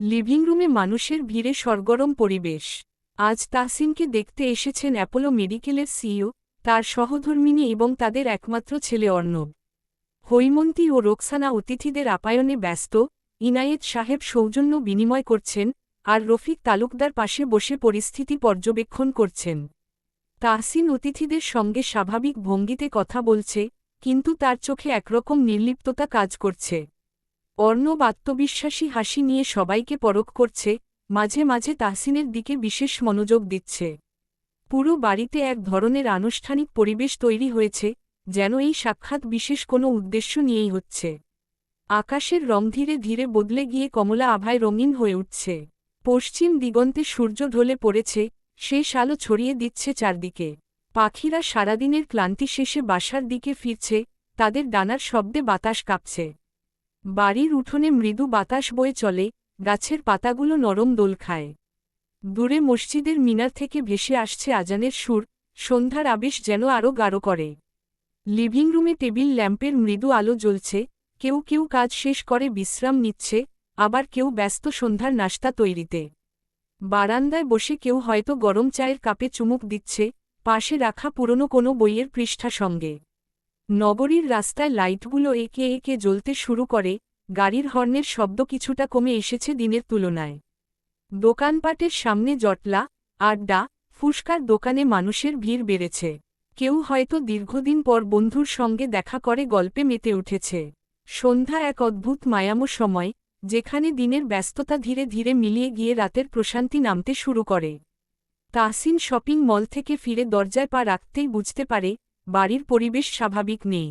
Living রুমে মানুষের ভিড়ে সরগরম পরিবেশ। আজ তাহসিনকে দেখতে এসেছেন অ্যাপোলো মেডিকেলের সিইও, তার সহধর্মিণী এবং তাদের একমাত্র ছেলে অর্ণব। হৈমন্তী ও রোকসানা অতিথিদের আপ্যায়নে ব্যস্ত, ইনায়েত সাহেব সৌজন্য বিনিময় করছেন, আর রফিক তালুকদার পাশে বসে পরিস্থিতি পর্যবেক্ষণ করছেন। তাহসিন অতিথিদের সঙ্গে স্বাভাবিক ভঙ্গিতে কথা বলছে, কিন্তু তার চোখে একরকম নির্লিপ্ততা কাজ করছে। অর্ণব আত্মবিশ্বাসী হাসি নিয়ে সবাইকে পরখ করছে, মাঝে মাঝে তাহসিনের দিকে বিশেষ মনোযোগ দিচ্ছে। পুরো বাড়িতে এক ধরনের আনুষ্ঠানিক পরিবেশ তৈরি হয়েছে, যেন এই সাক্ষাৎ বিশেষ কোনো উদ্দেশ্য নিয়েই হচ্ছে। আকাশের রং ধীরে ধীরে বদলে গিয়ে কমলা আভায় রঙিন হয়ে উঠছে। পশ্চিম দিগন্তে সূর্য ঢলে পড়েছে, শেষ আলো ছড়িয়ে দিচ্ছে চারদিকে। পাখিরা সারাদিনের ক্লান্তি শেষে বাসার দিকে ফিরছে, তাদের ডানার শব্দে বাতাস কাঁপছে। বাড়ির উঠোনে মৃদু বাতাস বয়ে চলে, গাছের পাতাগুলো নরম দোল খায়। দূরে মসজিদের মিনার থেকে ভেসে আসছে আজানের সুর, সন্ধ্যার আবেশ যেন আরও গাঢ় করে। লিভিং রুমে টেবিল ল্যাম্পের মৃদু আলো জ্বলছে, কেউ কেউ কাজ শেষ করে বিশ্রাম নিচ্ছে, আবার কেউ ব্যস্ত সন্ধ্যার নাশতা তৈরিতে। বারান্দায় বসে কেউ হয়তো গরম চায়ের কাপে চুমুক দিচ্ছে, পাশে রাখা পুরনো কোনো বইয়ের পৃষ্ঠা সঙ্গে। নগরীর রাস্তায় লাইটগুলো একে একে জ্বলতে শুরু করে, গাড়ির হর্নের শব্দ কিছুটা কমে এসেছে দিনের তুলনায়। দোকানপাটের সামনে জটলা, আড্ডা, ফুসকার দোকানে মানুষের ভিড় বেড়েছে। কেউ হয়তো দীর্ঘদিন পর বন্ধুর সঙ্গে দেখা করে গল্পে মেতে উঠেছে। সন্ধ্যা এক অদ্ভুত মায়াময় সময়, যেখানে দিনের ব্যস্ততা ধীরে ধীরে মিলিয়ে গিয়ে রাতের প্রশান্তি নামতে শুরু করে। তাহসিন শপিং মল থেকে ফিরে দরজায় পা রাখতেই বুঝতে পারে, বাড়ির পরিবেশ স্বাভাবিক নেই।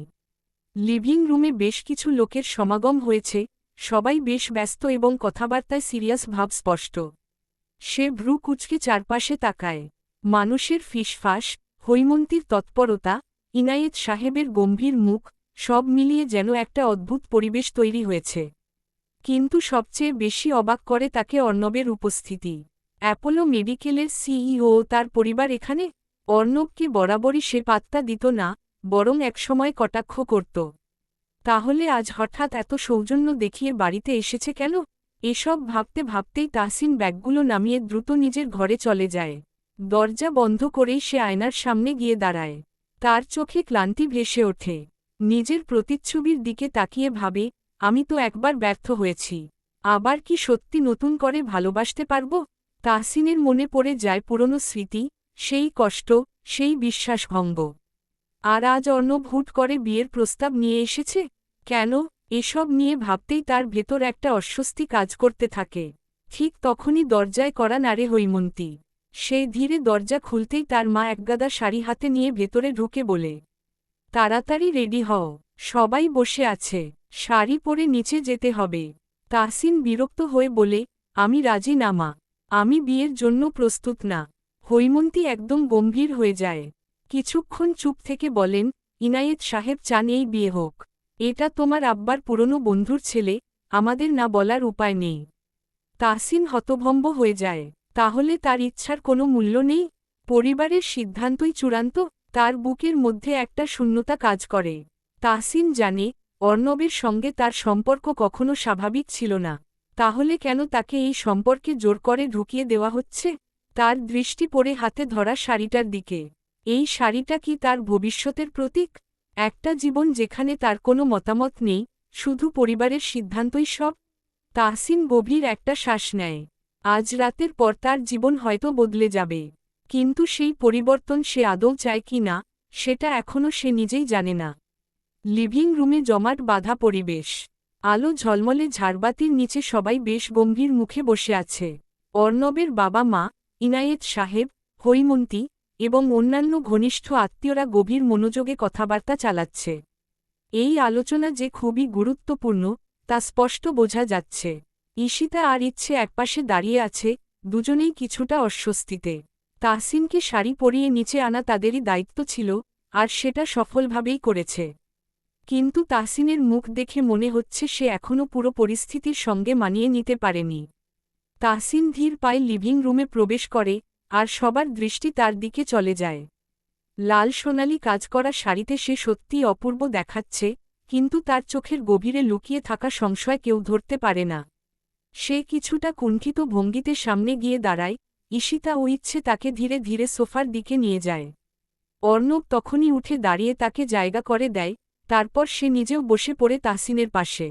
লিভিং রুমে বেশ কিছু লোকের সমাগম হয়েছে, সবাই বেশ ব্যস্ত এবং কথাবার্তায় সিরিয়াস ভাব স্পষ্ট। সে ভ্রু কুঁচকে চারপাশে তাকায়। মানুষের ফিসফাস, হৈমন্তীর তৎপরতা, ইনায়েত সাহেবের গম্ভীর মুখ, সব মিলিয়ে যেন একটা অদ্ভুত পরিবেশ তৈরি হয়েছে। কিন্তু সবচেয়ে বেশি অবাক করে তাকে অর্ণবের উপস্থিতি। অ্যাপোলো মেডিকেলের সিইও তার পরিবার এখানে। অর্ণবকে বরাবরই সে পাত্তা দিত না, বরং একসময় কটাক্ষ করত। তাহলে আজ হঠাৎ এত সৌজন্য দেখিয়ে বাড়িতে এসেছে কেন? এসব ভাবতে ভাবতেই তাহসিন ব্যাগগুলো নামিয়ে দ্রুত নিজের ঘরে চলে যায়। দরজা বন্ধ করেই সে আয়নার সামনে গিয়ে দাঁড়ায়। তার চোখে ক্লান্তি ভেসে ওঠে। নিজের প্রতিচ্ছবির দিকে তাকিয়ে ভাবে, আমি তো একবার ব্যর্থ হয়েছি, আবার কি সত্যি নতুন করে ভালোবাসতে পারব? তাহসিনের মনে পড়ে যায় পুরনো স্মৃতি, সেই কষ্ট, সেই বিশ্বাসভঙ্গ। আর আজ অর্ণব হুট করে বিয়ের প্রস্তাব নিয়ে এসেছে কেন? এসব নিয়ে ভাবতেই তার ভেতর একটা অস্বস্তি কাজ করতে থাকে। ঠিক তখনই দরজায় কড়া নাড়ে হৈমন্তী। সে ধীরে দরজা খুলতেই তার মা একগাদা শাড়ি হাতে নিয়ে ভেতরে ঢুকে বলে, তাড়াতাড়ি রেডি হও, সবাই বসে আছে, শাড়ি পরে নিচে যেতে হবে। তাহসিন বিরক্ত হয়ে বলে, আমি রাজি না মা, আমি বিয়ের জন্য প্রস্তুত না। হৈমন্তী একদম গম্ভীর হয়ে যায়। কিছুক্ষণ চুপ থেকে বলেন, ইনায়েত সাহেব চান এই বিয়ে হোক। এটা তোমার আব্বার পুরনো বন্ধুর ছেলে, আমাদের না বলার উপায় নেই। তাহসিন হতভম্ব হয়ে যায়। তাহলে তার ইচ্ছার কোনো মূল্য নেই? পরিবারের সিদ্ধান্তই চূড়ান্ত? তার বুকের মধ্যে একটা শূন্যতা কাজ করে। তাহসিন জানে, অর্ণবের সঙ্গে তার সম্পর্ক কখনো স্বাভাবিক ছিল না। তাহলে কেন তাকে এই সম্পর্কে জোর করে ঢুকিয়ে দেওয়া হচ্ছে? তার দৃষ্টি পড়ে হাতে ধরা শাড়িটার দিকে। এই শাড়িটা কি তার ভবিষ্যতের প্রতীক? একটা জীবন যেখানে তার কোনো মতামত নেই, শুধু পরিবারের সিদ্ধান্তই সব। তাহসিন গভীর একটা শ্বাস নেয়। আজ রাতের পর তার জীবন হয়তো বদলে যাবে, কিন্তু সেই পরিবর্তন সে আদৌ চায় কি না, সেটা এখনও সে নিজেই জানে না। লিভিং রুমে জমাট বাঁধা পরিবেশ। আলো ঝলমলে ঝাড়বাতির নিচে সবাই বেশ গম্ভীর মুখে বসে আছে। অর্ণবের বাবা মা, ইনায়েত সাহেব, হৈমন্তী এবং অন্যান্য ঘনিষ্ঠ আত্মীয়রা গভীর মনোযোগে কথাবার্তা চালাচ্ছে। এই আলোচনা যে খুবই গুরুত্বপূর্ণ, তা স্পষ্ট বোঝা যাচ্ছে। ঈশিতা আর ইচ্ছে একপাশে দাঁড়িয়ে আছে, দুজনেই কিছুটা অস্বস্তিতে। তাহসিনকে শাড়ি পরিয়ে নিচে আনা তাদেরই দায়িত্ব ছিল, আর সেটা সফলভাবেই করেছে। কিন্তু তাহসিনের মুখ দেখে মনে হচ্ছে সে এখনও পুরো পরিস্থিতির সঙ্গে মানিয়ে নিতে পারেনি। তাহসিন ধীর পায়ে লিভিং রুমে প্রবেশ করে, আর সবার দৃষ্টি তার দিকে চলে যায়। লাল সোনালি কাজ করা শাড়িতে সে সত্যিই অপূর্ব দেখাচ্ছে, কিন্তু তার চোখের গভীরে লুকিয়ে থাকা সংশয় কেউ ধরতে পারে না। সে কিছুটা কুণ্ঠিত ভঙ্গিতে সামনে গিয়ে দাঁড়ায়, ঈশিতা ও ইচ্ছে তাকে ধীরে ধীরে সোফার দিকে নিয়ে যায়। অর্ণব তখনই উঠে দাঁড়িয়ে তাকে জায়গা করে দেয়, তারপর সে নিজেও বসে পড়ে তাসিনের পাশে।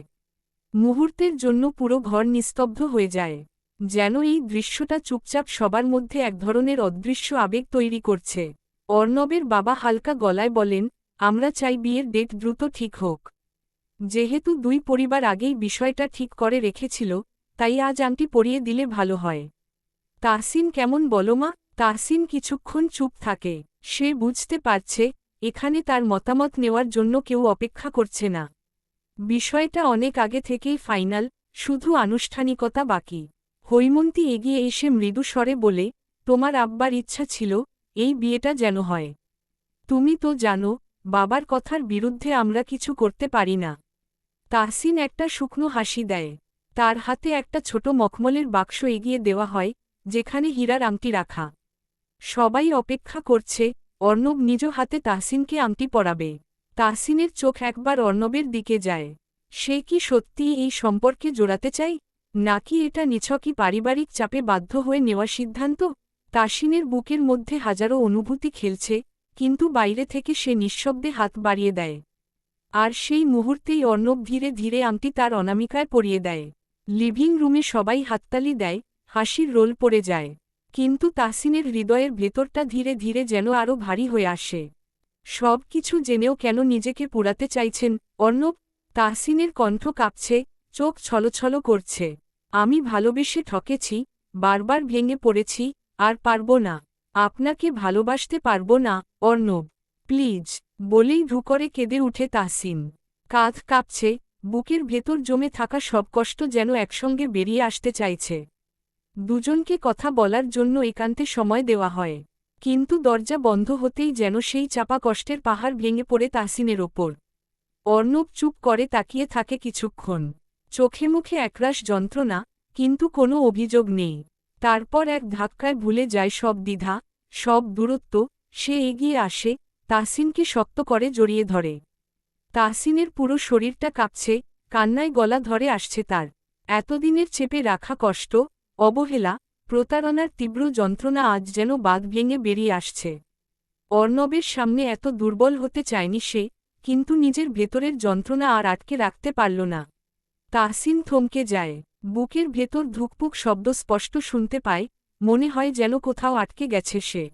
মুহূর্তের জন্য পুরো ঘর নিস্তব্ধ হয়ে যায়, যেন এই দৃশ্যটা চুপচাপ সবার মধ্যে এক ধরনের অদৃশ্য আবেগ তৈরি করছে। অর্ণবের বাবা হালকা গলায় বলেন, আমরা চাই বিয়ের ডেট দ্রুত ঠিক হোক। যেহেতু দুই পরিবার আগেই বিষয়টা ঠিক করে রেখেছিল, তাই আজ আংটি পরিয়ে দিলে ভালো হয়। তাহসিন কেমন বলো মা? তাহসিন কিছুক্ষণ চুপ থাকে। সে বুঝতে পারছে, এখানে তার মতামত নেওয়ার জন্য কেউ অপেক্ষা করছে না। বিষয়টা অনেক আগে থেকেই ফাইনাল, শুধু আনুষ্ঠানিকতা বাকি। হৈমন্তী এগিয়ে এসে মৃদু স্বরে বলে, তোমার আব্বার ইচ্ছা ছিল এই বিয়েটা যেন হয়। তুমি তো জানো, বাবার কথার বিরুদ্ধে আমরা কিছু করতে পারি না। তাহসিন একটা শুকনো হাসি দেয়। তার হাতে একটা ছোট মখমলের বাক্স এগিয়ে দেওয়া হয়, যেখানে হীরার আংটি রাখা। সবাই অপেক্ষা করছে, অর্ণব নিজ হাতে তাহসিনকে আংটি পরাবে। তাহসিনের চোখ একবার অর্ণবের দিকে যায়। সে কি সত্যিই এই সম্পর্কে জোড়াতে চাই, নাকি এটা নিছকই পারিবারিক চাপে বাধ্য হয়ে নেওয়া সিদ্ধান্ত? তাহসিনের বুকের মধ্যে হাজারো অনুভূতি খেলছে, কিন্তু বাইরে থেকে সে নিঃশব্দে হাত বাড়িয়ে দেয়। আর সেই মুহূর্তেই অর্ণব ধীরে ধীরে আংটি তার অনামিকায় পরিয়ে দেয়। লিভিং রুমে সবাই হাততালি দেয়, হাসির রোল পড়ে যায়। কিন্তু তাহসিনের হৃদয়ের ভেতরটা ধীরে ধীরে যেন আরও ভারী হয়ে আসে। সব কিছু জেনেও কেন নিজেকে পুরাতে চাইছেন অর্ণব? তাহসিনের কণ্ঠ কাঁপছে, চোখ ছলছল করছে। আমি ভালোবেসে ঠকেছি, বারবার ভেঙে পড়েছি, আর পারব না। আপনাকে ভালোবাসতে পারব না অর্ণব, প্লিজ, বলেই ধু করে কেঁদে উঠে তাহসিন। কাঁধ কাঁপছে, বুকের ভেতর জমে থাকা সব কষ্ট যেন একসঙ্গে বেরিয়ে আসতে চাইছে। দুজনকে কথা বলার জন্য একান্তে সময় দেওয়া হয়, কিন্তু দরজা বন্ধ হতেই যেন সেই চাপা কষ্টের পাহাড় ভেঙে পড়ে তাহসিনের ওপর। অর্ণব চুপ করে তাকিয়ে থাকে কিছুক্ষণ, চোখে মুখে একরাশ যন্ত্রণা, কিন্তু কোনো অভিযোগ নেই। তারপর এক ধাক্কায় ভুলে যায় সব দ্বিধা, সব দূরত্ব। সে এগিয়ে আসে, তাহসিনকে শক্ত করে জড়িয়ে ধরে। তাহসিনের পুরো শরীরটা কাঁপছে, কান্নায় গলা ধরে আসছে তার। এতদিনের চেপে রাখা কষ্ট, অবহেলা, প্রতারণার তীব্র যন্ত্রণা আজ যেন বাঁধ ভেঙে বেরিয়ে আসছে। অর্ণবের সামনে এত দুর্বল হতে চায়নি সে, কিন্তু নিজের ভেতরের যন্ত্রণা আর আটকে রাখতে পারল না। তাহসিন থমকে যায়, বুকের ভেতর ধুকপুক শব্দ স্পষ্ট শুনতে পায়, মনে হয় যেন কোথাও আটকে গেছে সে।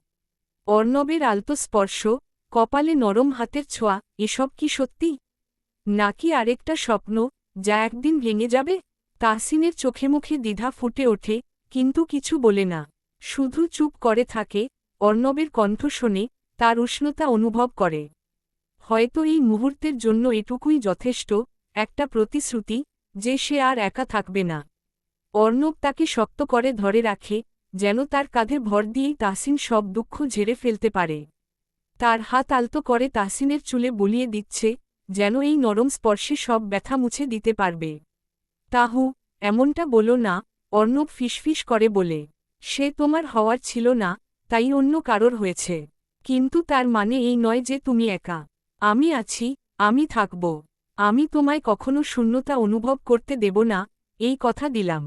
অর্ণবের আলতো স্পর্শ, কপালে নরম হাতের ছোঁয়া, এসব কি সত্যি, নাকি আরেকটা স্বপ্ন যা একদিন ভেঙে যাবে? তাহসিনের চোখে মুখে দ্বিধা ফুটে ওঠে, কিন্তু কিছু বলে না, শুধু চুপ করে থাকে। অর্ণবের কণ্ঠ শোনে, তার উষ্ণতা অনুভব করে। হয়তো এই মুহূর্তের জন্য এটুকুই যথেষ্ট, একটা প্রতিশ্রুতি যে সে আর একা থাকবে না। অর্ণব তাকে শক্ত করে ধরে রাখে, যেন তার কাঁধে ভর দিয়েই তাহসিন সব দুঃখ ঝেড়ে ফেলতে পারে। তার হাত আলতো করে তাহসিনের চুলে বুলিয়ে দিচ্ছে, যেন এই নরম স্পর্শে সব ব্যথা মুছে দিতে পারবে। তাহু, এমনটা বলো না, অর্ণব ফিসফিস করে বলে। সে তোমার হওয়ার ছিল না, তাই অন্য কারোর হয়েছে। কিন্তু তার মানে এই নয় যে তুমি একা। আমি আছি, আমি থাকব। আমি তোমায় কখনো শূন্যতা অনুভব করতে দেব না, এই কথা দিলাম।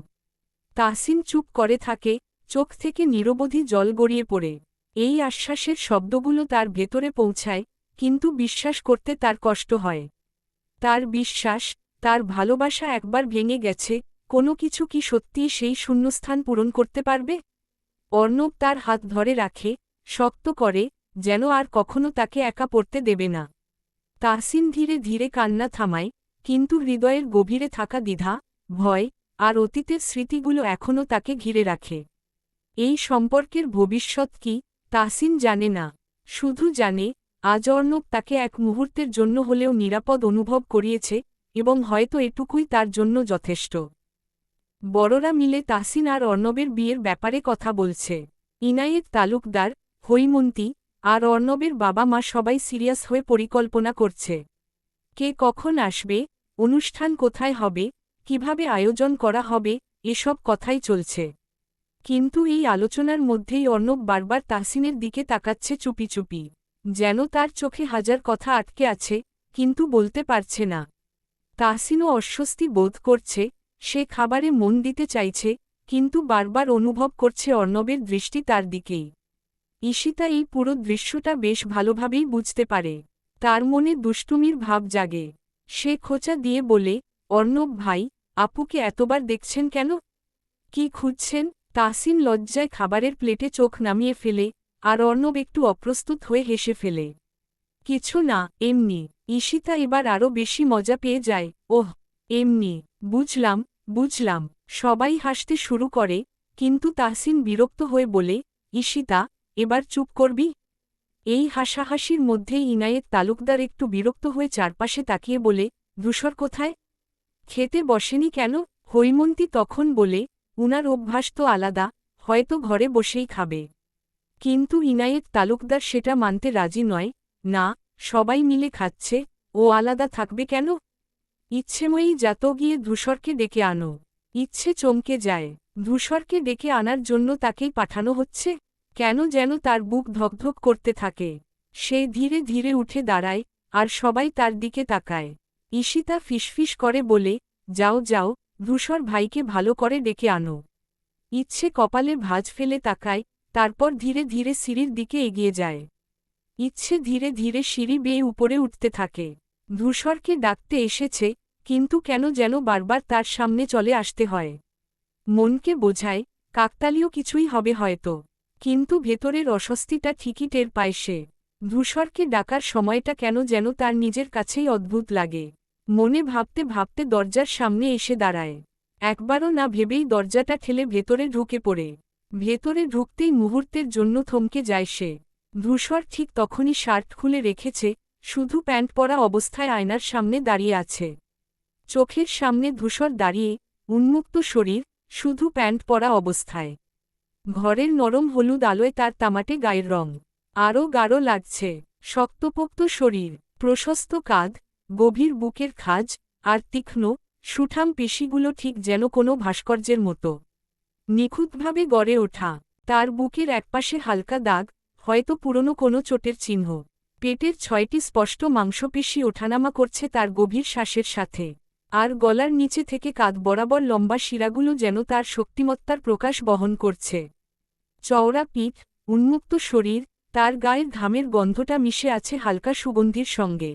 তাহসিন চুপ করে থাকে, চোখ থেকে নিরবধি জল গড়িয়ে পড়ে। এই আশ্বাসের শব্দগুলো তার ভেতরে পৌঁছায়, কিন্তু বিশ্বাস করতে তার কষ্ট হয়। তার বিশ্বাস, তার ভালোবাসা একবার ভেঙে গেছে, কোনো কিছু কি সত্যিই সেই শূন্যস্থান পূরণ করতে পারবে? অর্ণব তার হাত ধরে রাখে, শক্ত করে, যেন আর কখনো তাকে একা পড়তে দেবে না। তাহসিন ধীরে ধীরে কান্না থামায়, কিন্তু হৃদয়ের গভীরে থাকা দ্বিধা, ভয়, আর অতীতের স্মৃতিগুলো এখনও তাকে ঘিরে রাখে। এই সম্পর্কের ভবিষ্যৎ কি, তাহসিন জানে না। শুধু জানে, আজ অর্ণব তাকে এক মুহূর্তের জন্য হলেও নিরাপদ অনুভব করিয়েছে, এবং হয়তো এটুকুই তার জন্য যথেষ্ট। বড়রা মিলে তাহসিন আর অর্ণবের বিয়ের ব্যাপারে কথা বলছে। ইনায়েত তালুকদার, হৈমন্তী, আর অর্ণবের বাবা মা সবাই সিরিয়াস হয়ে পরিকল্পনা করছে। কে কখন আসবে, অনুষ্ঠান কোথায় হবে, কিভাবে আয়োজন করা হবে, এসব কথাই চলছে। কিন্তু এই আলোচনার মধ্যেই অর্ণব বারবার তাহসিনের দিকে তাকাচ্ছে চুপি চুপি, যেন তার চোখে হাজার কথা আটকে আছে, কিন্তু বলতে পারছে না। তাহসিনও অস্বস্তি বোধ করছে, সে খাবারে মন দিতে চাইছে, কিন্তু বারবার অনুভব করছে অর্ণবের দৃষ্টি তার দিকেই। ঈশিতা এই পুরো দৃশ্যটা বেশ ভালোভাবেই বুঝতে পারে। তার মনে দুষ্টুমির ভাব জাগে। সে খোঁচা দিয়ে বলে, অর্ণব ভাই, আপুকে এতবার দেখছেন কেন? কি খুঁজছেন? তাহসিন লজ্জায় খাবারের প্লেটে চোখ নামিয়ে ফেলে, আর অর্ণব একটু অপ্রস্তুত হয়ে হেসে ফেলে। কিছু না, এমনি। ঈশিতা এবার আরও বেশি মজা পেয়ে যায়। ওহ, এমনি। বুঝলাম, বুঝলাম। সবাই হাসতে শুরু করে, কিন্তু তাহসিন বিরক্ত হয়ে বলে, ঈশিতা, এবার চুপ করবি? এই হাসাহাসির মধ্যেই ইনায়েত তালুকদার একটু বিরক্ত হয়ে চারপাশে তাকিয়ে বলে, ধূসর কোথায়? খেতে বসেনি কেন? হৈমন্তী তখন বলে, উনার অভ্যাস তো আলাদা, হয়তো ঘরে বসেই খাবে। কিন্তু ইনায়েত তালুকদার সেটা মানতে রাজি নয়। না, সবাই মিলে খাচ্ছে, ও আলাদা থাকবে কেন? ইচ্ছেময়ী যাত গিয়ে ধূসরকে ডেকে আনো। ইচ্ছে চমকে যায়। ধূসরকে ডেকে আনার জন্য তাকেই পাঠানো হচ্ছে? কেন যেন তার বুক ধকধক করতে থাকে। সে ধীরে ধীরে উঠে দাঁড়ায়, আর সবাই তার দিকে তাকায়। ঈশিতা ফিসফিস করে বলে, যাও যাও, ধূসর ভাইকে ভালো করে ডেকে আনো। ইচ্ছে কপালে ভাঁজ ফেলে তাকায়, তারপর ধীরে ধীরে সিঁড়ির দিকে এগিয়ে যায়। ইচ্ছে ধীরে ধীরে সিঁড়ি বেয়ে উপরে উঠতে থাকে। ধূসরকে ডাকতে এসেছে, কিন্তু কেন যেন বারবার তার সামনে চলে আসতে হয়। মনকে বোঝায়, কাকতালীয় কিছুই হবে হয়তো। কিন্তু ভেতরের অস্বস্তিটা ঠিকই টের পায় সে। ধূসরকে ডাকার সময়টা কেন যেন তার নিজের কাছেই অদ্ভুত লাগে। মনে ভাবতে ভাবতে দরজার সামনে এসে দাঁড়ায়। একবারও না ভেবেই দরজাটা ঠেলে ভেতরে ঢুকে পড়ে। ভেতরে ঢুকতেই মুহূর্তের জন্য থমকে যায় সে। ধূসর ঠিক তখনই শার্ট খুলে রেখেছে, শুধু প্যান্ট পরা অবস্থায় আয়নার সামনে দাঁড়িয়ে আছে। চোখের সামনে ধূসর দাঁড়িয়ে, উন্মুক্ত শরীর, শুধু প্যান্ট পরা অবস্থায়। ঘরের নরম হলুদ আলোয় তার তামাটে গায়ের রং আরও গাঢ় লাগছে। শক্তপোক্ত শরীর, প্রশস্ত কাঁধ, গভীর বুকের খাঁজ, আর তীক্ষ্ণ, সুঠাম পেশিগুলো ঠিক যেন কোনো ভাস্কর্যের মতো নিখুঁতভাবে গড়ে ওঠা। তার বুকের একপাশে হালকা দাগ, হয়তো পুরনো কোনো চোটের চিহ্ন। পেটের 6টি স্পষ্ট মাংসপেশি ওঠানামা করছে তার গভীর শ্বাসের সাথে। আর গলার নিচে থেকে কাঁধ বরাবর লম্বা শিরাগুলো যেন তার শক্তিমত্তার প্রকাশ বহন করছে। চওড়া পিঠ, উন্মুক্ত শরীর, তার গায়ের ঘামের গন্ধটা মিশে আছে হালকা সুগন্ধির সঙ্গে।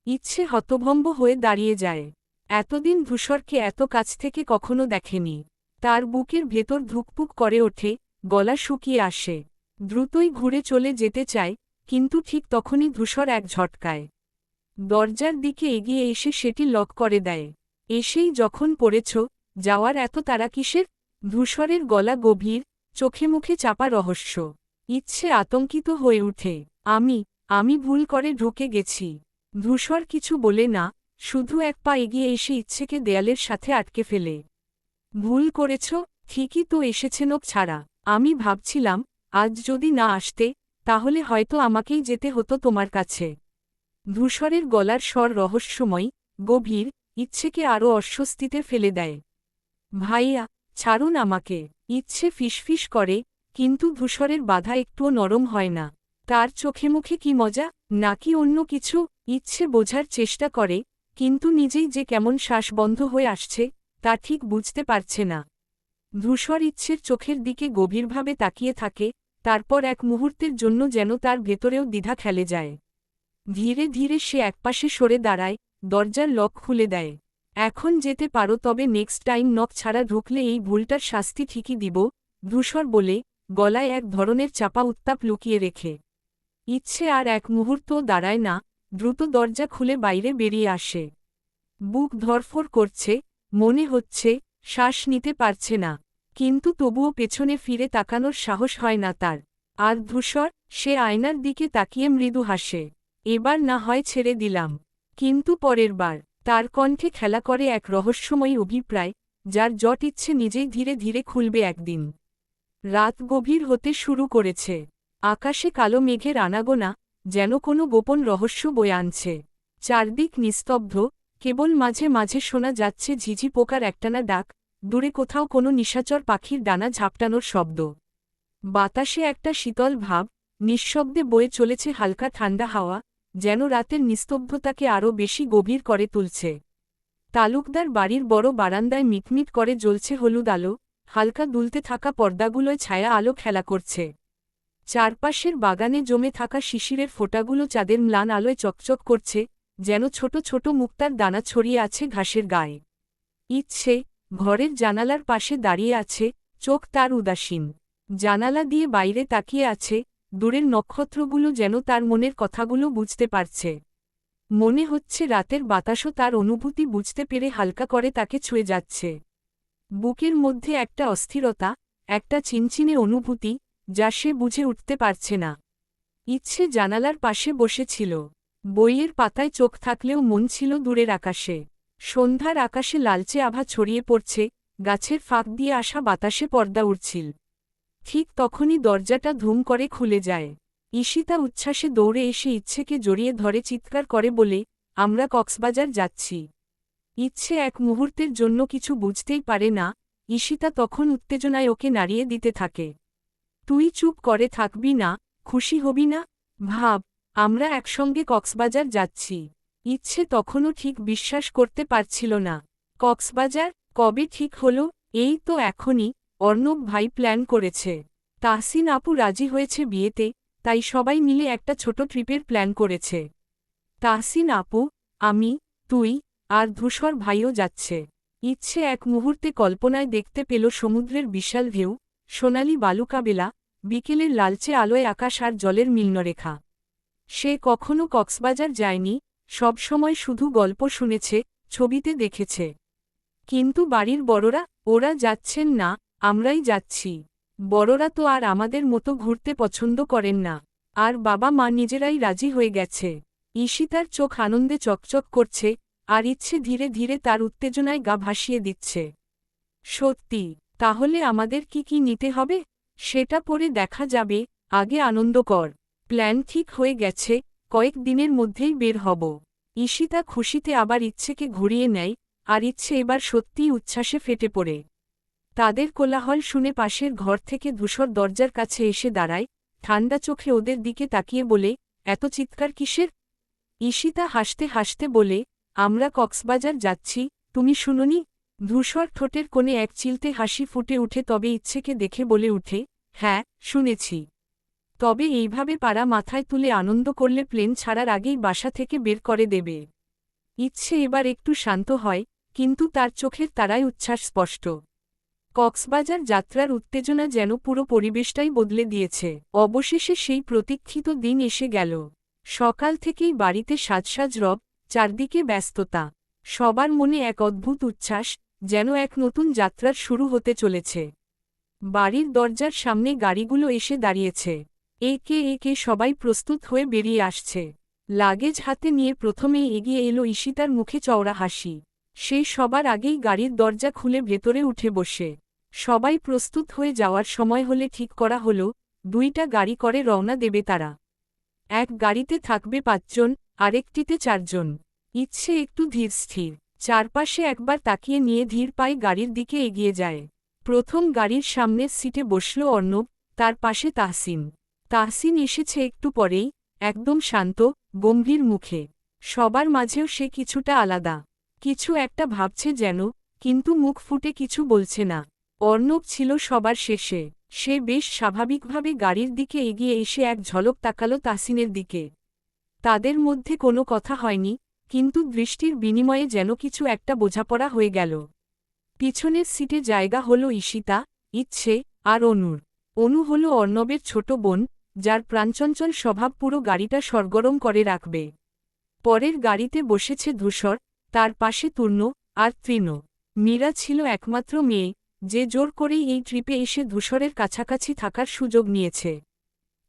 ইচ্ছে হতভম্ব হয়ে দাঁড়িয়ে যায়। এতদিন ধূসরকে এত কাছ থেকে কখনো দেখেনি। তার বুকের ভেতর ধুকপুক করে ওঠে, গলা শুকিয়ে আসে। দ্রুতই ঘুরে চলে যেতে চায়, কিন্তু ঠিক তখনই ধূসর এক ঝটকায় দরজার দিকে এগিয়ে এসে সেটি লক করে দেয়। এসেই যখন পড়েছ, যাওয়ার এত তাড়া কিসের? ধূসরের গলা গভীর, চোখে মুখে চাপা রহস্য। ইচ্ছে আতঙ্কিত হয়ে উঠে। আমি ভুল করে ঢুকে গেছি। ধূসর কিছু বলে না, শুধু এক পা এগিয়ে এসে ইচ্ছেকে দেয়ালের সাথে আটকে ফেলে। ভুল করেছ, ঠিকই তো এসেছে নখ ছাড়া। আমি ভাবছিলাম, আজ যদি না আসতে, তাহলে হয়তো আমাকেই যেতে হতো তোমার কাছে। ধূসরের গলার স্বর রহস্যময়, গভীর, ইচ্ছেকে আরও অস্বস্তিতে ফেলে দেয়। ভাইয়া, ছাড়ুন আমাকে। ইচ্ছে ফিসফিস করে, কিন্তু ধূসরের বাধা একটুও নরম হয় না। তার চোখে মুখে কি মজা, নাকি অন্য কিছু? ইচ্ছে বোঝার চেষ্টা করে, কিন্তু নিজেই যে কেমন শ্বাস বন্ধ হয়ে আসছে, তা ঠিক বুঝতে পারছে না। ধূসর ইচ্ছের চোখের দিকে গভীরভাবে তাকিয়ে থাকে, তারপর এক মুহূর্তের জন্য যেন তার ভেতরেও দ্বিধা খেলে যায়। ধীরে ধীরে সে একপাশে সরে দাঁড়ায়, দরজার লক খুলে দেয়। এখন যেতে পারো, তবে নেক্সট টাইম নখ ছাড়া ঢুকলে এই ভুলটার শাস্তি ঠিকই দিব, ধূসর বলে, গলায় এক ধরনের চাপা উত্তাপ লুকিয়ে রেখে। ইচ্ছে আর এক মুহূর্তও দাঁড়ায় না, দ্রুত দরজা খুলে বাইরে বেরিয়ে আসে। বুক ধরফর করছে, মনে হচ্ছে, শ্বাস নিতে পারছে না। কিন্তু তবুও পেছনে ফিরে তাকানোর সাহস হয় না তার। আর ধূসর, সে আয়নার দিকে তাকিয়ে মৃদু হাসে। এবার না হয় ছেড়ে দিলাম। কিন্তু পরের বার। তার কণ্ঠে খেলা করে এক রহস্যময়ী অভিপ্রায়, যার জট ইচ্ছে নিজেই ধীরে ধীরে খুলবে একদিন। রাত গভীর হতে শুরু করেছে। আকাশে কালো মেঘের আনাগোনা, যেন কোনো গোপন রহস্য বয়ে আনছে। চারদিক নিস্তব্ধ, কেবল মাঝে মাঝে শোনা যাচ্ছে ঝিঝি পোকার একটানা ডাক, দূরে কোথাও কোনো নিশাচর পাখির ডানা ঝাপটানোর শব্দ। বাতাসে একটা শীতল ভাব, নিঃশব্দে বয়ে চলেছে হালকা ঠান্ডা হাওয়া, যেন রাতের নিস্তব্ধতাকে আরও বেশি গভীর করে তুলছে। তালুকদার বাড়ির বড় বারান্দায় মিটমিট করে জ্বলছে হলুদ আলো, হালকা দুলতে থাকা পর্দাগুলোয় ছায়া আলো খেলা করছে। চারপাশের বাগানে জমে থাকা শিশিরের ফোঁটাগুলো চাঁদের ম্লান আলোয় চকচক করছে, যেন ছোট ছোট মুক্তার দানা ছড়িয়ে আছে ঘাসের গায়ে। ইচ্ছে ঘরের জানালার পাশে দাঁড়িয়ে আছে, চোখ তার উদাসীন। জানালা দিয়ে বাইরে তাকিয়ে আছে, দূরের নক্ষত্রগুলো যেন তার মনের কথাগুলো বুঝতে পারছে। মনে হচ্ছে রাতের বাতাসও তার অনুভূতি বুঝতে পেরে হালকা করে তাকে ছুঁয়ে যাচ্ছে। বুকের মধ্যে একটা অস্থিরতা, একটা চিনচিনে অনুভূতি, যা সে বুঝে উঠতে পারছে না। ইচ্ছে জানালার পাশে বসেছিল। বইয়ের পাতায় চোখ থাকলেও মন ছিল দূরের আকাশে। সন্ধ্যার আকাশে লালচে আভা ছড়িয়ে পড়ছে, গাছের ফাঁক দিয়ে আসা বাতাসে পর্দা উড়ছিল। ঠিক তখনই দরজাটা ধুম করে খুলে যায়। ঈশিতা উচ্ছ্বাসে দৌড়ে এসে ইচ্ছেকে জড়িয়ে ধরে চিৎকার করে বলে, আমরা কক্সবাজার যাচ্ছি। ইচ্ছে এক মুহূর্তের জন্য কিছু বুঝতেই পারে না। ঈশিতা তখন উত্তেজনায় ওকে নাড়িয়ে দিতে থাকে। তুই চুপ করে থাকবি না, খুশি হবি না? ভাব, আমরা একসঙ্গে কক্সবাজার যাচ্ছি। ইচ্ছে তখনও ঠিক বিশ্বাস করতে পারছিল না। কক্সবাজার কবে ঠিক হলো? এই তো এখনই, অর্ণব ভাই প্ল্যান করেছে। তাহসিন আপু রাজি হয়েছে বিয়েতে, তাই সবাই মিলে একটা ছোট ট্রিপের প্ল্যান করেছে। তাহসিন আপু, আমি, তুই, আর ধূসর ভাইও যাচ্ছে। ইচ্ছে এক মুহূর্তে কল্পনায় দেখতে পেল সমুদ্রের বিশাল ঢেউ, সোনালি বালুকাবেলা, বিকেলের লালচে আলোয় আকাশ আর জলের মিলনরেখা। সে কখনো কক্সবাজার যায়নি, সবসময় শুধু গল্প শুনেছে, ছবিতে দেখেছে। কিন্তু বাড়ির বড়রা, ওরা যাচ্ছেন না, আমরাই যাচ্ছি। বড়রা তো আর আমাদের মতো ঘুরতে পছন্দ করেন না। আর বাবা মা নিজেরাই রাজি হয়ে গেছে। ঈশিতার চোখ আনন্দে চকচক করছে, আর ইচ্ছে ধীরে ধীরে তার উত্তেজনায় গা ভাসিয়ে দিচ্ছে। সত্যি, তাহলে আমাদের কি কি নিতে হবে? সেটা পরে দেখা যাবে, আগে আনন্দ কর। প্ল্যান ঠিক হয়ে গেছে, কয়েক দিনের মধ্যেই বের হব। ঈশিতা খুশিতে আবার ইচ্ছেকে ঘুরিয়ে নেয়, আর ইচ্ছে এবার সত্যিই উচ্ছ্বাসে ফেটে পড়ে। তাদের কোলাহল শুনে পাশের ঘর থেকে ধূসর দরজার কাছে এসে দাঁড়ায়, ঠান্ডা চোখে ওদের দিকে তাকিয়ে বলে, এত চিৎকার কিসের? ঈশিতা হাসতে হাসতে বলে, আমরা কক্সবাজার যাচ্ছি, তুমি শুনোনি? ধূসর ঠোঁটের কোণে এক চিলতে হাসি ফুটে উঠে, তবে ইচ্ছেকে দেখে বলে উঠে, হ্যাঁ, শুনেছি। তবে এইভাবে পাড়া মাথায় তুলে আনন্দ করলে প্লেন ছাড়ার আগেই বাসা থেকে বের করে দেবে। ইচ্ছে এবার একটু শান্ত হয়, কিন্তু তার চোখের তারায় উচ্ছ্বাস স্পষ্ট। কক্সবাজার যাত্রার উত্তেজনা যেন পুরো পরিবেশটাই বদলে দিয়েছে। অবশেষে সেই প্রতীক্ষিত দিন এসে গেল। সকাল থেকেই বাড়িতে সাজসাজ রব, চারদিকে ব্যস্ততা। সবার মনে এক অদ্ভুত উচ্ছ্বাস, যেন এক নতুন যাত্রার শুরু হতে চলেছে। বাড়ির দরজার সামনে গাড়িগুলো এসে দাঁড়িয়েছে। একে একে সবাই প্রস্তুত হয়ে বেরিয়ে আসছে। লাগেজ হাতে নিয়ে প্রথমেই এগিয়ে এলো ঈশিতার মুখে চওড়া হাসি। সে সবার আগেই গাড়ির দরজা খুলে ভেতরে উঠে বসে। সবাই প্রস্তুত হয়ে যাওয়ার সময় হলে ঠিক করা হলো, দুইটা গাড়ি করে রওনা দেবে তারা। এক গাড়িতে থাকবে ৫ জন, আরেকটিতে ৪ জন। ইচ্ছে একটু ধীরস্থির, চারপাশে একবার তাকিয়ে নিয়ে ধীর পায়ে গাড়ির দিকে এগিয়ে যায়। প্রথম গাড়ির সামনের সিটে বসল অর্ণব, তার পাশে তাহসিন। তাহসিন এসেছে একটু পরেই, একদম শান্ত, গম্ভীর মুখে। সবার মাঝেও সে কিছুটা আলাদা, কিছু একটা ভাবছে যেন, কিন্তু মুখ ফুটে কিছু বলছে না। অর্ণব ছিল সবার শেষে। সে বেশ স্বাভাবিকভাবে গাড়ির দিকে এগিয়ে এসে এক ঝলক তাকালো তাহসিনের দিকে। তাদের মধ্যে কোনো কথা হয়নি, কিন্তু দৃষ্টির বিনিময়ে যেন কিছু একটা বোঝাপড়া হয়ে গেল। পিছনের সিটে জায়গা হলো ঈশিতা, ইচ্ছে, আর অনুর। অনু হলো অর্ণবের ছোট বোন, যার প্রাণচঞ্চল স্বভাব পুরো গাড়িটা সরগরম করে রাখবে। পরের গাড়িতে বসেছে ধূসর, তার পাশে তূর্ণ, আর তৃণ। মীরা ছিল একমাত্র মেয়ে, যে জোর করেই এই ট্রিপে এসে ধূসরের কাছাকাছি থাকার সুযোগ নিয়েছে।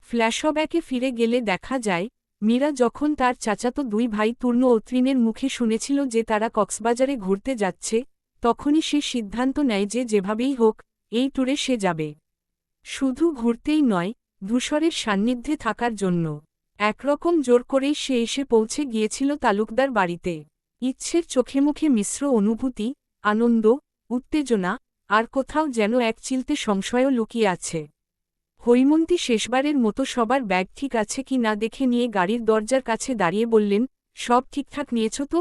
ফ্ল্যাশব্যাকে ফিরে গেলে দেখা যায়, মীরা যখন তার চাচাতো 2 ভাই তূর্ণ ও তৃণের মুখে শুনেছিল যে তারা কক্সবাজারে ঘুরতে যাচ্ছে, তখনই সে সিদ্ধান্ত নেয় যে যেভাবেই হোক, এই ট্যুরে সে যাবে। শুধু ঘুরতেই নয়, ধূসরের সান্নিধ্যে থাকার জন্য। একরকম জোর করেই সে এসে পৌঁছে গিয়েছিল তালুকদার বাড়িতে। ইচ্ছের চোখে মুখে মিশ্র অনুভূতি, আনন্দ, উত্তেজনা, আর কোথাও যেন এক চিলতে সংশয়ও লুকিয়ে আছে। হৈমন্তী শেষবারের মতো সবার ব্যাগ ঠিক আছে কি না দেখে নিয়ে গাড়ির দরজার কাছে দাঁড়িয়ে বললেন, সব ঠিকঠাক নিয়েছ তো?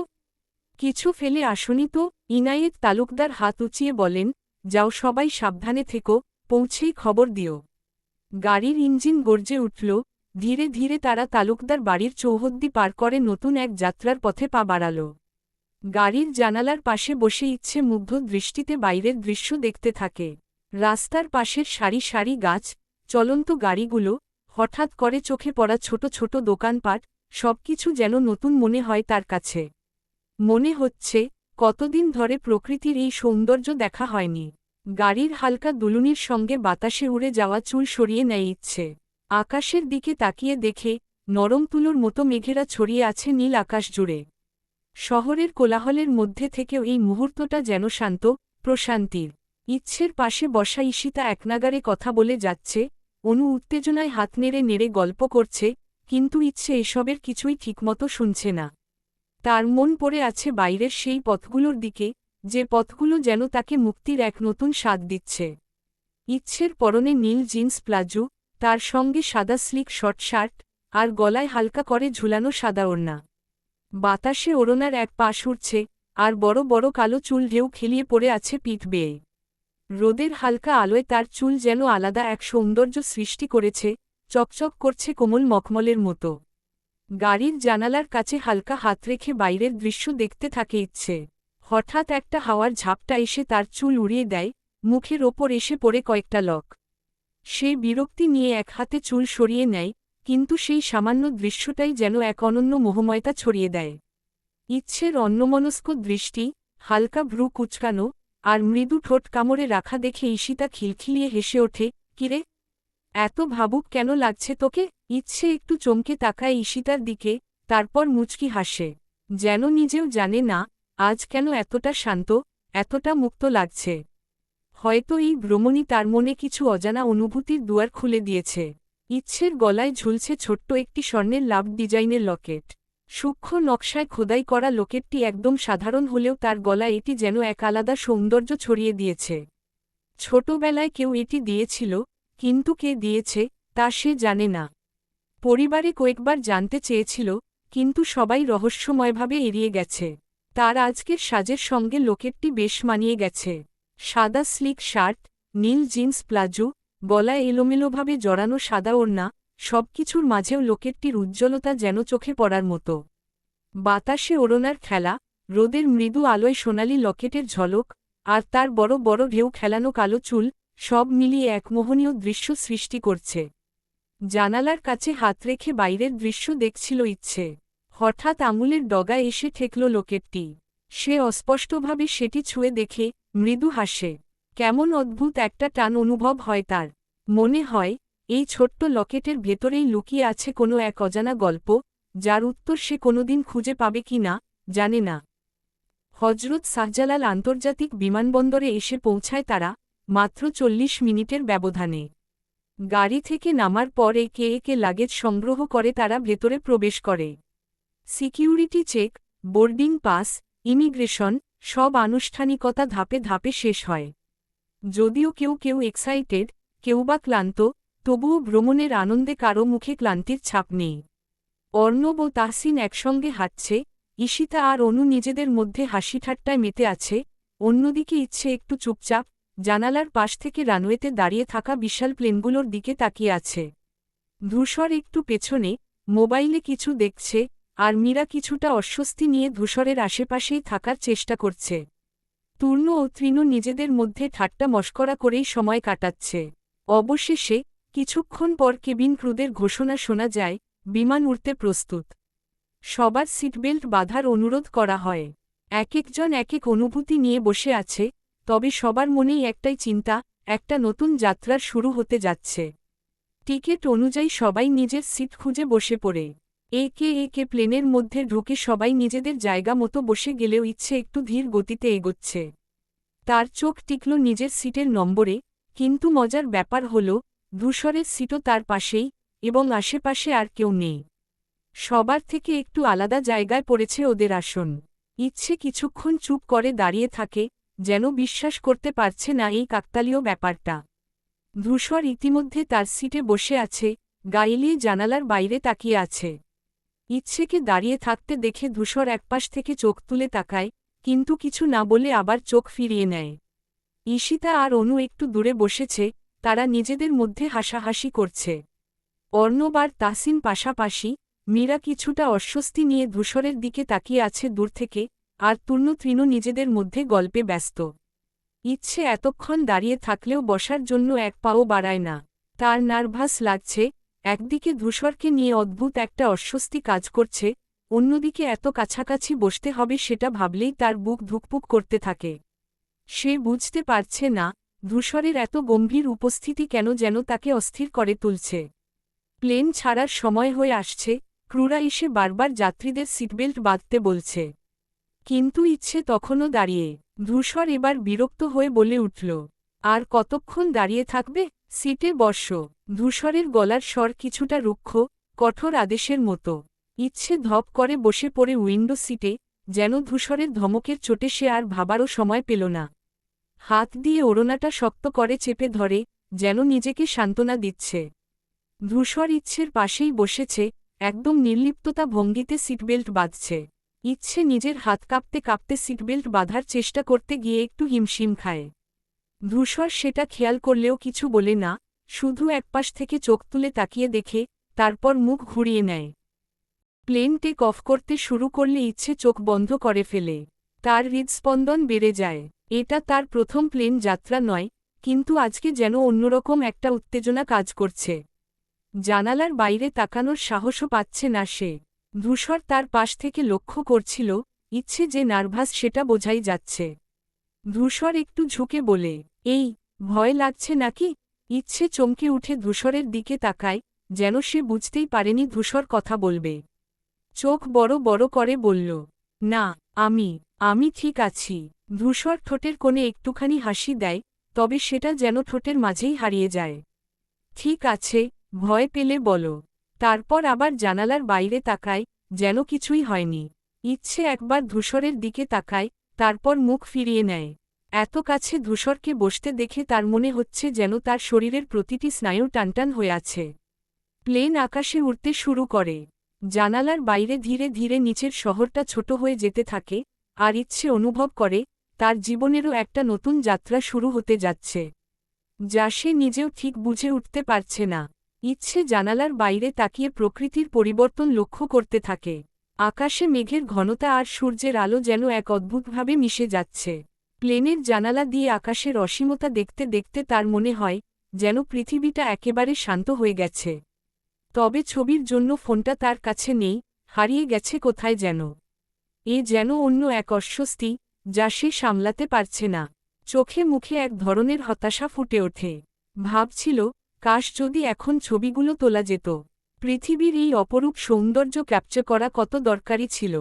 কিছু ফেলে আসনি তো? ইনায়েত তালুকদার হাত উঁচিয়ে বলেন, যাও সবাই সাবধানে থেকো, পৌঁছেই খবর দিও। গাড়ির ইঞ্জিন গর্জে উঠল, ধীরে ধীরে তারা তালুকদার বাড়ির চৌহদ্দি পার করে নতুন এক যাত্রার পথে পা বাড়াল। গাড়ির জানালার পাশে বসে ইচ্ছে মুগ্ধ দৃষ্টিতে বাইরের দৃশ্য দেখতে থাকে। রাস্তার পাশের সারি সারি গাছ, চলন্ত গাড়িগুলো, হঠাৎ করে চোখে পড়া ছোট ছোট দোকানপাট, সবকিছু যেন নতুন মনে হয় তার কাছে। মনে হচ্ছে কতদিন ধরে প্রকৃতির এই সৌন্দর্য দেখা হয়নি। গাড়ির হালকা দুলুনির সঙ্গে বাতাসে উড়ে যাওয়া চুল সরিয়ে নেয় ইচ্ছে। আকাশের দিকে তাকিয়ে দেখে নরম তুলোর মতো মেঘেরা ছড়িয়ে আছে নীল আকাশ জুড়ে। শহরের কোলাহলের মধ্যে থেকেও এই মুহূর্তটা যেন শান্ত, প্রশান্তির। ইচ্ছের পাশে বসা ঈশিতা একনাগারে কথা বলে যাচ্ছে, অনু উত্তেজনায় হাত নেড়ে নেড়ে গল্প করছে, কিন্তু ইচ্ছে এসবের কিছুই ঠিকমতো শুনছে না। তার মন পড়ে আছে বাইরের সেই পথগুলোর দিকে, যে পথগুলো যেন তাকে মুক্তির এক নতুন স্বাদ দিচ্ছে। ইচ্ছের পরনে নীল জিন্স প্লাজো, তার সঙ্গে সাদা স্লিক শর্ট শার্ট, আর গলায় হালকা করে ঝুলানো সাদা ওড়না। বাতাসে ওড়নার এক পাশ উড়ছে, আর বড় বড় কালো চুল ঢেউ খেলিয়ে পড়ে আছে পিঠ বেয়ে। রোদের হালকা আলোয় তার চুল যেন আলাদা এক সৌন্দর্য সৃষ্টি করেছে, চকচক করছে কোমল মখমলের মতো। গাড়ির জানালার কাছে হালকা হাত রেখে বাইরের দৃশ্য দেখতে থাকে ইচ্ছে। হঠাৎ একটা হাওয়ার ঝাপটা এসে তার চুল উড়িয়ে দেয়, মুখের ওপর এসে পড়ে কয়েকটা লক। সে বিরক্তি নিয়ে এক হাতে চুল সরিয়ে নেয়, কিন্তু সেই সামান্য দৃশ্যটাই যেন এক অনন্য মোহময়তা ছড়িয়ে দেয়। ইচ্ছের অন্যমনস্ক দৃষ্টি, হালকা ভ্রু কুচকানো, আর মৃদু ঠোঁট কামড়ে রাখা দেখে ঈশিতা খিলখিলিয়ে হেসে ওঠে, কিরে, এত ভাবুক কেন লাগছে তোকে? ইচ্ছে একটু চমকে তাকায় ঈশিতার দিকে, তারপর মুচকি হাসে। যেন নিজেও জানে না আজ কেন এতটা শান্ত, এতটা মুক্ত লাগছে। হয়তো এই ভ্রমণই তার মনে কিছু অজানা অনুভূতির দুয়ার খুলে দিয়েছে। ইচ্ছের গলায় ঝুলছে ছোট্ট একটি স্বর্ণের লাভ ডিজাইনের লকেট। সূক্ষ্ম নকশায় খোদাই করা লকেটটি একদম সাধারণ হলেও তার গলায় এটি যেন এক আলাদা সৌন্দর্য ছড়িয়ে দিয়েছে। ছোটবেলায় কেউ এটি দিয়েছিল, কিন্তু কে দিয়েছে তা সে জানে না। পরিবারে কয়েকবার জানতে চেয়েছিল, কিন্তু সবাই রহস্যময়ভাবে এড়িয়ে গেছে। তার আজকের সাজের সঙ্গে লকেটটি বেশ মানিয়ে গেছে। সাদা স্লিক শার্ট, নীল জিন্স প্লাজো, গলায় এলোমেলোভাবে জড়ানো সাদা ওড়না, সবকিছুর মাঝেও লকেটটির উজ্জ্বলতা যেন চোখে পড়ার মতো। বাতাসে ওড়নার খেলা, রোদের মৃদু আলোয় সোনালি লকেটের ঝলক, আর তার বড় বড় ঢেউ খেলানো কালো চুল, সব মিলিয়ে এক মোহনীয় দৃশ্য সৃষ্টি করছে। জানালার কাছে হাত রেখে বাইরের দৃশ্য দেখছিল ইচ্ছে। হঠাৎ আঙুলের ডগায় এসে ঠেকল লকেটটি। সে অস্পষ্টভাবে সেটি ছুঁয়ে দেখে মৃদু হাসে। কেমন অদ্ভুত একটা টান অনুভব হয় তার। মনে হয় এই ছোট্ট লকেটের ভেতরেই লুকিয়ে আছে কোনো এক অজানা গল্প, যার উত্তর সে কোনোদিন খুঁজে পাবে কি না জানে না। হজরত শাহজালাল আন্তর্জাতিক বিমানবন্দরে এসে পৌঁছায় তারা, মাত্র 40 মিনিটের ব্যবধানে। গাড়ি থেকে নামার পর একে একে লাগেজ সংগ্রহ করে তারা ভেতরে প্রবেশ করে। Security check, boarding pass, immigration, সব আনুষ্ঠানিকতা ধাপে ধাপে শেষ হয়। যদিও কেউ কেউ এক্সাইটেড, কেউ বা ক্লান্ত, তবুও ভ্রমণের আনন্দে কারো মুখে ক্লান্তির ছাপ নেই। অর্ণব ও তাহসিন একসঙ্গে হাঁটছে, ঈশিতা আর অনু নিজেদের মধ্যে হাসিঠাট্টায় মেতে আছে। অন্যদিকে ইচ্ছে একটু চুপচাপ, জানালার পাশ থেকে রানওয়েতে দাঁড়িয়ে থাকা বিশাল প্লেনগুলোর দিকে তাকিয়ে আছে। ধূসর একটু পেছনে, মোবাইলে কিছু দেখছে, আর মীরা কিছুটা অস্বস্তি নিয়ে ধূসরের আশেপাশেই থাকার চেষ্টা করছে। তূর্ণ ও তৃণ নিজেদের মধ্যে ঠাট্টা মশকরা করেই সময় কাটাচ্ছে। অবশেষে কিছুক্ষণ পর কেবিন ক্রুদের ঘোষণা শোনা যায়, বিমান উড়তে প্রস্তুত। সবার সিটবেল্ট বাঁধার অনুরোধ করা হয়। একেকজন একেক অনুভূতি নিয়ে বসে আছে, তবে সবার মনেই একটাই চিন্তা, একটা নতুন যাত্রার শুরু হতে যাচ্ছে। টিকিট অনুযায়ী সবাই নিজের সিট খুঁজে বসে পড়ে। একে একে প্লেনের মধ্যে ঢুকে সবাই নিজেদের জায়গা মতো বসে গেলেও ইচ্ছে একটু ধীর গতিতে এগোচ্ছে। তার চোখ টিকল নিজের সিটের নম্বরে, কিন্তু মজার ব্যাপার হল ধূসরের সিটও তার পাশেই, এবং আশেপাশে আর কেউ নেই। সবার থেকে একটু আলাদা জায়গায় পড়েছে ওদের আসন। ইচ্ছে কিছুক্ষণ চুপ করে দাঁড়িয়ে থাকে, যেন বিশ্বাস করতে পারছে না এই কাকতালীয় ব্যাপারটা। ধূসর ইতিমধ্যে তার সিটে বসে আছে, গা এলিয়ে জানালার বাইরে তাকিয়ে আছে। ইচ্ছেকে দাঁড়িয়ে থাকতে দেখে ধূসর একপাশ থেকে চোখ তুলে তাকায়, কিন্তু কিছু না বলে আবার চোখ ফিরিয়ে নেয়। ঈশিতা আর অনু একটু দূরে বসেছে, তারা নিজেদের মধ্যে হাসাহাসি করছে। অর্ণব আর তাসিন পাশাপাশি, মীরা কিছুটা অস্বস্তি নিয়ে ধূসরের দিকে তাকিয়ে আছে দূর থেকে, আর তূর্ণ তৃণ নিজেদের মধ্যে গল্পে ব্যস্ত। ইচ্ছে এতক্ষণ দাঁড়িয়ে থাকলেও বসার জন্য এক পাও বাড়ায় না। তার নার্ভাস লাগছে, একদিকে ধূসরকে নিয়ে অদ্ভুত একটা অস্বস্তি কাজ করছে, অন্যদিকে এত কাছাকাছি বসতে হবে সেটা ভাবলেই তার বুক ধুকপুক করতে থাকে। সে বুঝতে পারছে না, ধূসরের এত গম্ভীর উপস্থিতি কেন যেন তাকে অস্থির করে তুলছে। প্লেন ছাড়ার সময় হয়ে আসছে, ক্রুরা এসে বারবার যাত্রীদের সিটবেল্ট বাঁধতে বলছে। কিন্তু ইচ্ছে তখনও দাঁড়িয়ে। ধূসর এবার বিরক্ত হয়ে বলে উঠল, আর কতক্ষণ দাঁড়িয়ে থাকবে, সিটে বসো। ধূসরের গলার স্বর কিছুটা রুক্ষ, কঠোর আদেশের মতো। ইচ্ছে ধপ করে বসে পড়ে উইন্ডো সিটে, যেন ধূসরের ধমকের চোটে সে আর ভাবারও সময় পেল না। হাত দিয়ে ওড়নাটা শক্ত করে চেপে ধরে, যেন নিজেকে সান্ত্বনা দিচ্ছে। ধূসর ইচ্ছের পাশেই বসেছে, একদম নির্লিপ্ততা ভঙ্গিতে সিটবেল্ট বাঁধছে। ইচ্ছে নিজের হাত কাঁপতে কাঁপতে সিটবেল্ট বাঁধার চেষ্টা করতে গিয়ে একটু হিমশিম খায়। ধূসর সেটা খেয়াল করলেও কিছু বলে না, শুধু একপাশ থেকে চোখ তুলে তাকিয়ে দেখে, তারপর মুখ ঘুরিয়ে নেয়। প্লেন টেক অফ করতে শুরু করলে ইচ্ছে চোখ বন্ধ করে ফেলে। তার হৃদস্পন্দন বেড়ে যায়। এটা তার প্রথম প্লেন যাত্রা নয়, কিন্তু আজকে যেন অন্যরকম একটা উত্তেজনা কাজ করছে। জানালার বাইরে তাকানোর সাহসও পাচ্ছে না সে। ধূসর তার পাশ থেকে লক্ষ্য করছিল, ইচ্ছে যে নার্ভাস সেটা বোঝাই যাচ্ছে। ধূসর একটু ঝুঁকে বলে, এই, ভয় লাগছে নাকি? ইচ্ছে চমকে উঠে ধূসরের দিকে তাকায়, যেন সে বুঝতেই পারেনি ধূসর কথা বলবে। চোখ বড় বড় করে বলল, না, আমি ঠিক আছি। ধূসর ঠোঁটের কোণে একটুখানি হাসি দেয়, তবে সেটা যেন ঠোঁটের মাঝেই হারিয়ে যায়। ঠিক আছে, ভয় পেলে বলো। তারপর আবার জানালার বাইরে তাকায়, যেন কিছুই হয়নি। ইচ্ছে একবার ধূসরের দিকে তাকায়, তারপর মুখ ফিরিয়ে নেয়। এত কাছে ধূসরকে বসতে দেখে তার মনে হচ্ছে যেন তার শরীরের প্রতিটি স্নায়ু টানটান হয়ে আছে। প্লেন আকাশে উড়তে শুরু করে। জানালার বাইরে ধীরে ধীরে নিচের শহরটা ছোট হয়ে যেতে থাকে, আর ইচ্ছে অনুভব করে, তার জীবনেরও একটা নতুন যাত্রা শুরু হতে যাচ্ছে, যা সে নিজেও ঠিক বুঝে উঠতে পারছে না। ইচ্ছে জানালার বাইরে তাকিয়ে প্রকৃতির পরিবর্তন লক্ষ্য করতে থাকে। আকাশে মেঘের ঘনতা আর সূর্যের আলো যেন এক অদ্ভুতভাবে মিশে যাচ্ছে। প্লেনের জানালা দিয়ে আকাশের অসীমতা দেখতে দেখতে তার মনে হয়, যেন পৃথিবীটা একেবারে শান্ত হয়ে গেছে। তবে ছবির জন্য ফোনটা তার কাছে নেই, হারিয়ে গেছে কোথায় যেন। এ যেন অন্য এক অস্বস্তি, যা সে সামলাতে পারছে না। চোখে মুখে এক ধরনের হতাশা ফুটে ওঠে। ভাবছিল, কাশ যদি এখন ছবিগুলো তোলা যেত। পৃথিবীর এই অপরূপ সৌন্দর্য ক্যাপচার করা কত দরকারি ছিল।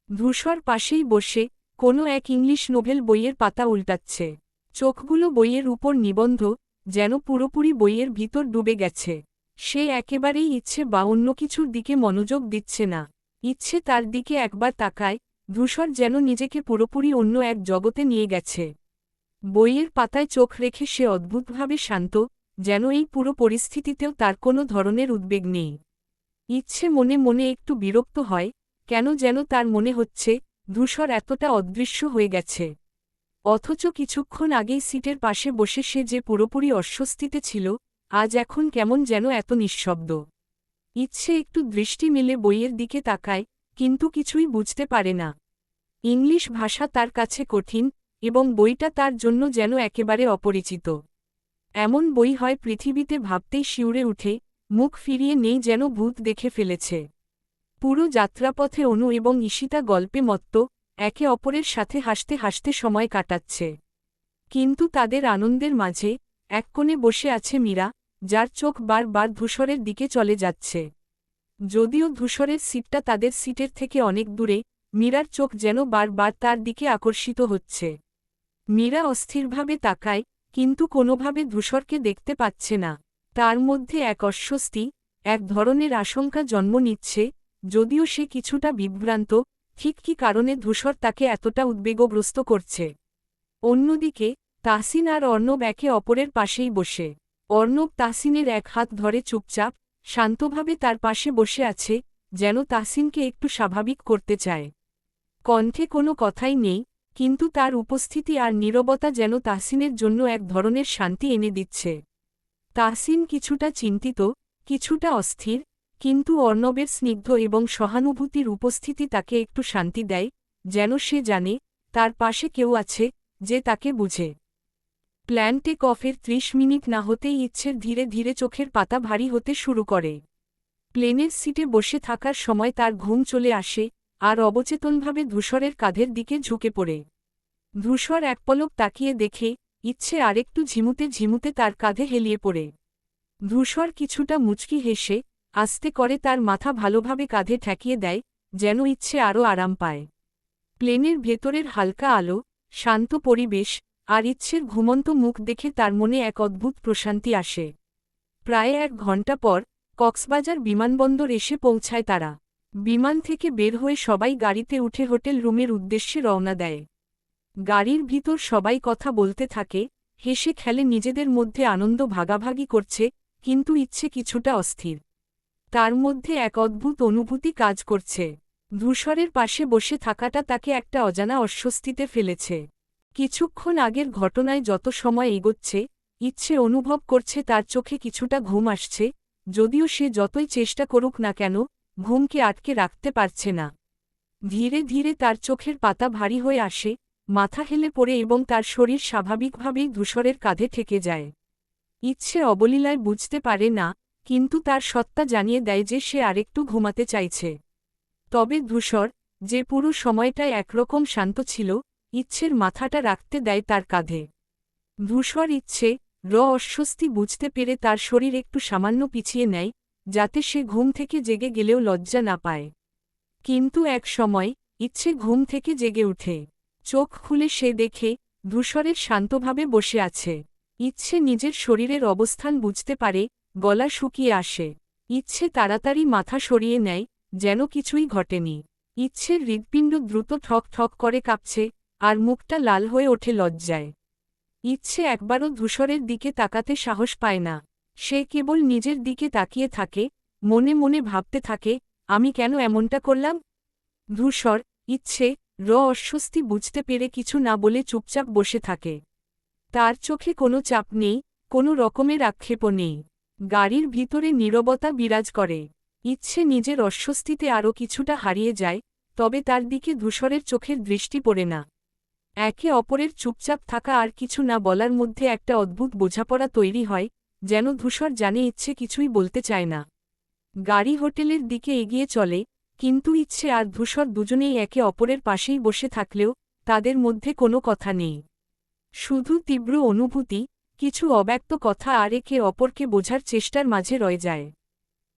ধূসর পাশেই বসে, কোনো এক ইংলিশ নোভেল বইয়ের পাতা উল্টাচ্ছে। চোখগুলো বইয়ের উপর নিবন্ধ, যেন পুরোপুরি বইয়ের ভিতর ডুবে গেছে। সে একেবারেই ইচ্ছে বা অন্য কিছুর দিকে মনোযোগ দিচ্ছে না। ইচ্ছে তার দিকে একবার তাকায়, ধূসর যেন নিজেকে পুরোপুরি অন্য এক জগতে নিয়ে গেছে। বইয়ের পাতায় চোখ রেখে সে অদ্ভুতভাবে শান্ত, যেন এই পুরো পরিস্থিতিতেও তার কোনো ধরনের উদ্বেগ নেই। ইচ্ছে মনে মনে একটু বিরক্ত হয়, কেন যেন তার মনে হচ্ছে, ধূসর এতটা অদৃশ্য হয়ে গেছে। অথচ কিছুক্ষণ আগেই সিটের পাশে বসে সে যে পুরোপুরি অস্বস্তিতে ছিল, আজ এখন কেমন যেন এত নিঃশব্দ। ইচ্ছে একটু দৃষ্টি মেলে বইয়ের দিকে তাকায়, কিন্তু কিছুই বুঝতে পারে না। ইংলিশ ভাষা তার কাছে কঠিন, এবং বইটা তার জন্য যেন একেবারে অপরিচিত। এমন বই হয় পৃথিবীতে ভাবতেই শিউরে উঠে, মুখ ফিরিয়ে নেই যেন ভূত দেখে ফেলেছে। পুরো যাত্রাপথে অনু এবং ঈশিতা গল্পে মত্ত, একে অপরের সাথে হাসতে হাসতে সময় কাটাচ্ছে। কিন্তু তাদের আনন্দের মাঝে, এক কোণে বসে আছে মীরা, যার চোখ বারবার ধূসরের দিকে চলে যাচ্ছে। যদিও ধূসরের সিটটা তাদের সিটের থেকে অনেক দূরে, মীরার চোখ যেন বারবার তার দিকে আকর্ষিত হচ্ছে। মীরা অস্থিরভাবে তাকায়, কিন্তু কোনোভাবে ধূসরকে দেখতে পাচ্ছে না। তার মধ্যে এক অস্বস্তি, এক ধরনের আশঙ্কা জন্ম নিচ্ছে, যদিও সে কিছুটা বিভ্রান্ত, ঠিক কী কারণে ধূসর তাকে এতটা উদ্বেগগ্রস্ত করছে। অন্যদিকে, তাহসিন আর অর্ণব একে অপরের পাশেই বসে। অর্ণব তাহসিনের এক হাত ধরে চুপচাপ, শান্তভাবে তার পাশে বসে আছে, যেন তাহসিনকে একটু স্বাভাবিক করতে চায়। কণ্ঠে কোনো কথাই নেই, কিন্তু তার উপস্থিতি আর নীরবতা যেন তাহসিনের জন্য এক ধরনের শান্তি এনে দিচ্ছে। তাহসিন কিছুটা চিন্তিত, কিছুটা অস্থির, কিন্তু অর্ণবের স্নিগ্ধ এবং সহানুভূতির উপস্থিতি তাকে একটু শান্তি দেয়, যেন সে জানে তার পাশে কেউ আছে যে তাকে বুঝে। প্ল্যান টেক অফের ৩০ মিনিট না হতেই ইচ্ছের ধীরে ধীরে চোখের পাতা ভারী হতে শুরু করে। প্লেনের সিটে বসে থাকার সময় তার ঘুম চলে আসে, আর অবচেতনভাবে ধূসরের কাঁধের দিকে ঝুঁকে পড়ে। ধূসর এক পলক তাকিয়ে দেখে ইচ্ছে আরেকটু ঝিমুতে ঝিমুতে তার কাঁধে হেলিয়ে পড়ে। ধূসর কিছুটা মুচকি হেসে আস্তে করে তার মাথা ভালোভাবে কাঁধে ঠেকিয়ে দেয়, যেন ইচ্ছে আরও আরাম পায়। প্লেনের ভেতরের হালকা আলো, শান্ত পরিবেশ আর ইচ্ছের ঘুমন্ত মুখ দেখে তার মনে এক অদ্ভুত প্রশান্তি আসে। প্রায় ১ ঘণ্টা পর কক্সবাজার বিমানবন্দর এসে পৌঁছায় তারা। বিমান থেকে বের হয়ে সবাই গাড়িতে উঠে হোটেল রুমের উদ্দেশ্যে রওনা দেয়। গাড়ির ভিতর সবাই কথা বলতে থাকে, হেসে খেলে নিজেদের মধ্যে আনন্দ ভাগাভাগি করছে, কিন্তু ইচ্ছে কিছুটা অস্থির। তার মধ্যে এক অদ্ভুত অনুভূতি কাজ করছে। ধূসরের পাশে বসে থাকাটা তাকে একটা অজানা অস্বস্তিতে ফেলেছে। কিছুক্ষণ আগের ঘটনায় যত সময় এগোচ্ছে, ইচ্ছে অনুভব করছে তার চোখে কিছুটা ঘুম আসছে, যদিও সে যতই চেষ্টা করুক না কেন ঘুমকে আটকে রাখতে পারছে না। ধীরে ধীরে তার চোখের পাতা ভারী হয়ে আসে, মাথা হেলে পড়ে এবং তার শরীর স্বাভাবিকভাবেই ধূসরের কাঁধে ঠেকে যায়। ইচ্ছে অবলীলায় বুঝতে পারে না, কিন্তু তার সত্তা জানিয়ে দেয় যে সে আরেকটু ঘুমাতে চাইছে। তবে ধূসর, যে পুরো সময়টায় একরকম শান্ত ছিল, ইচ্ছের মাথাটা রাখতে দেয় তার কাঁধে। ধূসর ইচ্ছে অস্বস্তি বুঝতে পেরে তার শরীর একটু সামান্য পিছিয়ে নেয়, যাতে সে ঘুম থেকে জেগে গেলেও লজ্জা না পায়। কিন্তু এক সময় ইচ্ছে ঘুম থেকে জেগে উঠে। চোখ খুলে সে দেখে ধূসরের শান্তভাবে বসে আছে। ইচ্ছে নিজের শরীরের অবস্থান বুঝতে পারে, গলা শুকিয়ে আসে। ইচ্ছে তাড়াতাড়ি মাথা সরিয়ে নেয়, যেন কিছুই ঘটেনি। ইচ্ছের হৃৎপিণ্ড দ্রুত ঠক ঠক করে কাঁপছে, আর মুখটা লাল হয়ে ওঠে লজ্জায়। ইচ্ছে একবারও ধূসরের দিকে তাকাতে সাহস পায় না। সে কেবল নিজের দিকে তাকিয়ে থাকে, মনে মনে ভাবতে থাকে, আমি কেন এমনটা করলাম। ধূসর, ইচ্ছে অস্বস্তি বুঝতে পেরে কিছু না বলে চুপচাপ বসে থাকে। তার চোখে কোনো চাপ নেই, কোনো রকমের আক্ষেপও নেই। গাড়ির ভিতরে নীরবতা বিরাজ করে। ইচ্ছে নিজের অস্বস্তিতে আরও কিছুটা হারিয়ে যায়, তবে তার দিকে ধূসরের চোখের দৃষ্টি পড়ে না। একে অপরের চুপচাপ থাকা আর কিছু না বলার মধ্যে একটা অদ্ভুত বোঝাপড়া তৈরি হয়, যেন ধূসর জানে ইচ্ছে কিছুই বলতে চায় না। গাড়ি হোটেলের দিকে এগিয়ে চলে, কিন্তু ইচ্ছে আর ধূসর দুজনেই একে অপরের পাশেই বসে থাকলেও তাদের মধ্যে কোনো কথা নেই। শুধু তীব্র অনুভূতি, কিছু অব্যক্ত কথা আর একে অপরকে বোঝার চেষ্টার মাঝে রয়ে যায়।